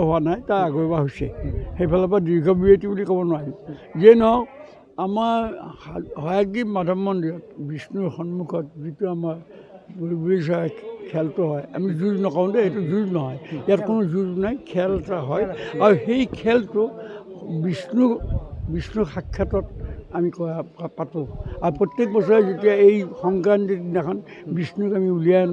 হোৱা নাই, তাৰ আগৰবাৰ হৈছে। সেইফালৰ পৰা দীৰ্ঘবিৰতি বুলি ক'ব নোৱাৰি। যিয়ে নহওক, আমাৰ হয়াগ্ৰীৱ মাধৱ মন্দিৰত বিষ্ণুৰ সন্মুখত যিটো আমাৰ বুলবুলি চৰাই খেলটো হয়, আমি যুঁজ নকওঁ দেই, এইটো যুঁজ নহয়, ইয়াত কোনো যুঁজ নাই, খেল এটা হয়। আৰু সেই খেলটো বিষ্ণু সাক্ষাতত আমি পাতোঁ। আৰু প্ৰত্যেক বছৰে যেতিয়া এই সংক্ৰান্তিৰ দিনাখন বিষ্ণুক আমি উলিয়াই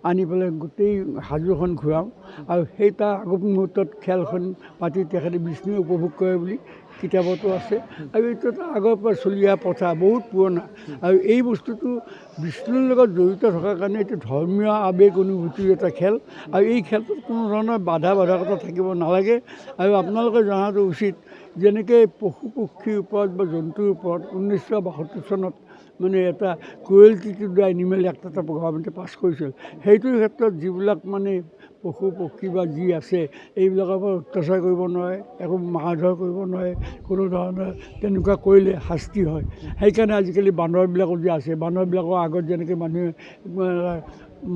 আনি পেলাই গোটেই সাজুখন ঘূৰাওঁ, আৰু সেই তাৰ আগৰ মুহূৰ্তত খেলখন পাতি তেখেতে বিষ্ণুৱে উপভোগ কৰে বুলি কিতাপতো আছে। আৰু এইটো এটা আগৰ পৰা চলি অহা প্ৰথা, বহুত পুৰণা। আৰু এই বস্তুটো বিষ্ণুৰ লগত জড়িত থকাৰ কাৰণে এইটো ধৰ্মীয় আৱেগ অনুভূতিৰ এটা খেল। আৰু এই খেলটোত কোনো ধৰণৰ বাধকতা থাকিব নালাগে। আৰু আপোনালোকে জনাটো উচিত, যেনেকৈ পশু পক্ষীৰ ওপৰত বা জন্তুৰ ওপৰত 1972 চনত মানে এটা cruelty to the animal act এটা গভৰ্ণমেণ্টে পাছ কৰিছিল। সেইটোৰ ক্ষেত্ৰত যিবিলাক মানে পশু পক্ষী বা যি আছে, এইবিলাকৰ পৰা অত্যাচাৰ কৰিব নোৱাৰে, একো মাৰধৰ কৰিব নোৱাৰে, কোনো ধৰণৰ তেনেকুৱা কৰিলে শাস্তি হয়। সেইকাৰণে আজিকালি বান্দৰবিলাকো যে আছে, বান্দৰবিলাকৰ আগত যেনেকৈ মানুহে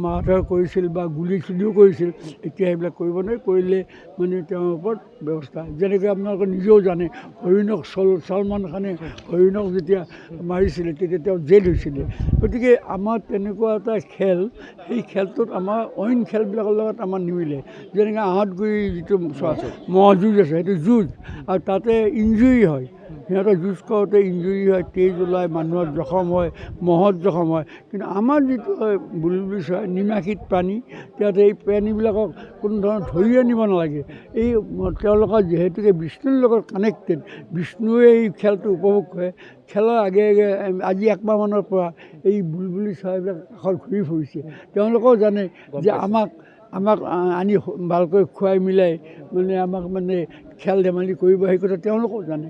মাৰধৰ কৰিছিল বা গুলি চুলিও কৰিছিল, এতিয়া সেইবিলাক কৰিব নোৱাৰে, কৰিলে মানে তেওঁৰ ওপৰত ব্যৱস্থা। যেনেকৈ আপোনালোকে নিজেও জানে, হৰিণক ছলমান খানে হৰিণক যেতিয়া মাৰিছিলে তেতিয়া তেওঁ জেইল হৈছিলে। গতিকে আমাৰ তেনেকুৱা এটা খেল, সেই খেলটোত আমাৰ অইন খেলবিলাকৰ লগত আমাৰ নিমিলে। যেনেকৈ আহঁতগুৰি যিটো ম'হ যুঁজ আছে, সেইটো যুঁজ, আৰু তাতে ইঞ্জুৰি হয়, সিহঁতৰ যুঁজ কৰোঁতে ইঞ্জুৰি হয়, তেজ ওলায়, মানুহৰ জখম হয়, মহত জখম হয়। কিন্তু আমাৰ যিটো বুলবুলি চৰাই নিমাখিত প্ৰাণী, তাতে এই প্ৰাণীবিলাকক কোনো ধৰণৰ ধৰি আনিব নালাগে। এই তেওঁলোকৰ যিহেতুকে বিষ্ণুৰ লগত কানেক্টেড, বিষ্ণুৱে এই খেলটো উপভোগ কৰে। খেলৰ আগে আগে আজি একমাহমানৰ পৰা এই বুলবুলি চৰাইবিলাক কাষত ঘূৰি ফুৰিছে। তেওঁলোকেও জানে যে আমাক আনি ভালকৈ খুৱাই মিলাই মানে আমাক মানে খেল ধেমালি কৰিব, সেই কথা তেওঁলোকেও জানে।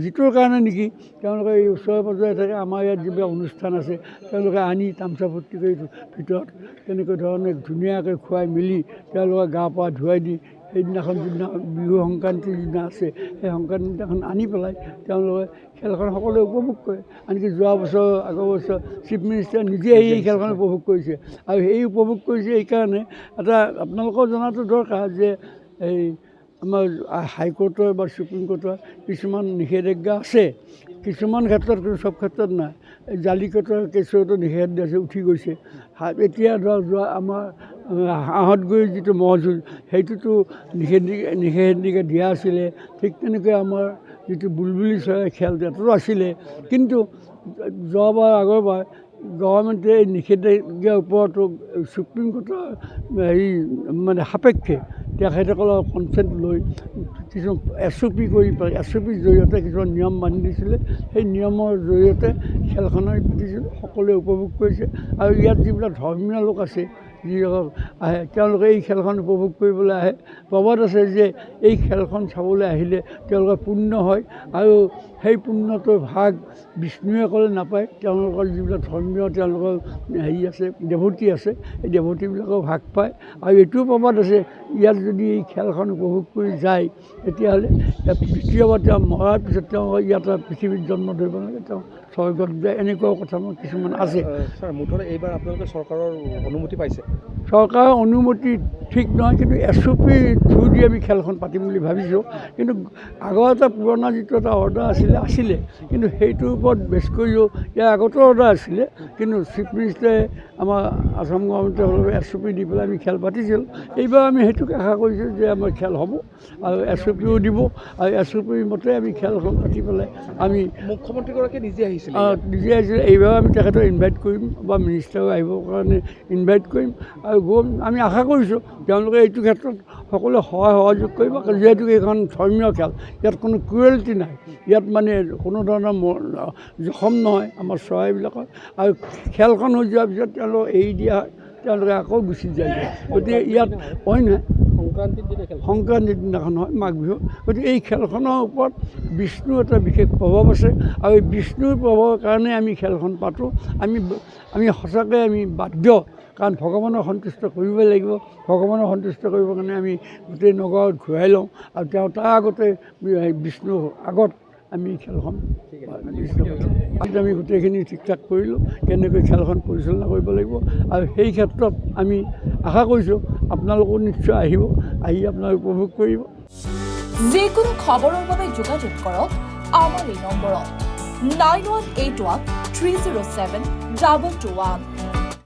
যিটোৰ কাৰণে নেকি তেওঁলোকে এই ওচৰে পাঁজৰে থাকে, আমাৰ ইয়াত যিবিলাক অনুষ্ঠান আছে, তেওঁলোকে আনি তামচা ফূৰ্তি কৰি ভিতৰত তেনেকৈ ধৰণে ধুনীয়াকৈ খুৱাই মেলি তেওঁলোকে গা পা ধুৱাই দি সেইদিনাখন যিদিনা বিহু সংক্ৰান্তিৰ যিদিনা আছে, সেই সংক্ৰান্তিৰ দিনাখন আনি পেলাই তেওঁলোকে খেলখন সকলোৱে উপভোগ কৰে। আনকি যোৱা বছৰ আগৰ বছৰ চিফ মিনিষ্টাৰে নিজে এই খেলখন উপভোগ কৰিছে। আৰু এই উপভোগ কৰিছে এইকাৰণে, এটা আপোনালোকেও জনাটো দৰকাৰ যে এই আমাৰ হাইকোৰ্টৰ বা সুপ্ৰিম কোৰ্টৰ কিছুমান নিষেধাজ্ঞা আছে, কিছুমান ক্ষেত্ৰত, কিন্তু চব ক্ষেত্ৰত নাই। জালিকটৰ কেছতো নিষেধাজ্ঞা উঠি গৈছে। এতিয়া ধৰক যোৱা আমাৰ আহঁতগুৰিৰ যিটো ম'হ যুঁজ, সেইটোতো নিষেধাজ্ঞা দিয়া আছিলে। ঠিক তেনেকৈ আমাৰ যিটো বুলবুলি চৰাই খেল, তাতো আছিলে। কিন্তু যোৱাবাৰ আগৰবাৰ গভৰ্ণমেণ্টে এই নিষেধাজ্ঞাৰ ওপৰতো সুপ্ৰিম কোৰ্টৰ মানে সাপেক্ষে তেখেতসকলৰ কনচেণ্ট লৈ কিছুমান SOP কৰি পেলাই, SOPৰ জৰিয়তে কিছুমান নিয়ম বান্ধি দিছিলে। সেই নিয়মৰ জৰিয়তে খেলখন পাতিছিল, সকলোৱে উপভোগ কৰিছে। আৰু ইয়াত যিবিলাক ধৰ্মীয় লোক আছে, যিসকল আহে, তেওঁলোকে এই খেলখন উপভোগ কৰিবলৈ আহে। প্ৰবাদ আছে যে এই খেলখন চাবলৈ আহিলে তেওঁলোকৰ পুণ্য হয়, আৰু সেই পুণ্যটোৰ ভাগ বিষ্ণুৱে অকলে নাপায়, তেওঁলোকৰ যিবিলাক ধৰ্মীয় তেওঁলোকৰ আছে, দেৱতী আছে, এই দেৱতীবিলাকেও ভাগ পায়। আৰু এইটোও প্ৰবাদ আছে, ইয়াত যদি এই খেলখন উপভোগ কৰি যায়, তেতিয়াহ'লে দ্বিতীয়বাৰ তেওঁ মৰাৰ পিছত তেওঁ ইয়াত পৃথিৱীত জন্ম ধৰিব নালাগে, তেওঁ স্বৰ্গত যায়। এনেকুৱাও কথা কিছুমান আছে। ছাৰ, মুঠতে এইবাৰ আপোনালোকে চৰকাৰৰ অনুমতি পাইছে? চৰকাৰৰ অনুমতি ঠিক নহয়, কিন্তু SOP থ্ৰু দি আমি খেলখন পাতিম বুলি ভাবিছোঁ। কিন্তু আগৰ এটা পুৰণা যিটো এটা অৰ্ডাৰ আছিলে, কিন্তু সেইটোৰ ওপৰত বেছ কৰিও ইয়াৰ আগতো অৰ্ডাৰ আছিলে, কিন্তু চিফ মিনিষ্টাৰে আমাৰ আসাম গভৰ্ণমেণ্টে SOP দি পেলাই আমি খেল পাতিছিলোঁ। এইবাৰ আমি সেইটোকে আশা কৰিছোঁ যে আমাৰ খেল হ'ব, আৰু SOPও দিব, আৰু SOP মতে আমি খেলখন পাতি পেলাই আমি মুখ্যমন্ত্ৰীগৰাকীয়ে নিজে আহিছিলে। এইবাৰ আমি তেখেতক ইনভাইট কৰিম, বা মিনিষ্টাৰো আহিবৰ কাৰণে ইনভাইট কৰিম। আৰু আমি আশা কৰিছোঁ তেওঁলোকে এইটো ক্ষেত্ৰত সকলোৱে সহায় সহযোগ কৰিব, যিহেতু এইখন ধৰ্মীয় খেল, ইয়াত কোনো ক্ৰুৱেল্টি নাই, ইয়াত মানে কোনো ধৰণৰ জখম নহয় আমাৰ চৰাইবিলাকৰ। আৰু খেলখন হৈ যোৱাৰ পিছত তেওঁলোকক এৰি দিয়া হয়, তেওঁলোকে আকৌ গুচি যায়। গতিকে ইয়াত অইন সংক্ৰান্তিৰ দিনাখন হয়, মাঘ বিহু। গতিকে এই খেলখনৰ ওপৰত বিষ্ণুৰ এটা বিশেষ প্ৰভাৱ আছে, আৰু এই বিষ্ণুৰ প্ৰভাৱৰ কাৰণে আমি খেলখন পাতোঁ। আমি সঁচাকৈ আমি বাধ্য, কাৰণ ভগৱানক সন্তুষ্ট কৰিবই লাগিব। ভগৱানক সন্তুষ্ট কৰিবৰ কাৰণে আমি গোটেই নগৰত ঘূৰাই লওঁ, আৰু তাৰ আগতে বিষ্ণুৰ আগত আমি খেলখন আমি গোটেইখিনি ঠিক ঠাক কৰিলোঁ, কেনেকৈ খেলখন পৰিচালনা কৰিব লাগিব। আৰু সেই ক্ষেত্ৰত আমি আশা কৰিছোঁ আপোনালোকো নিশ্চয় আহিব, আহি আপোনালোকে উপভোগ কৰিব। যিকোনো খবৰৰ বাবে যোগাযোগ কৰক আমাৰ এই নম্বৰত 9181 307 221।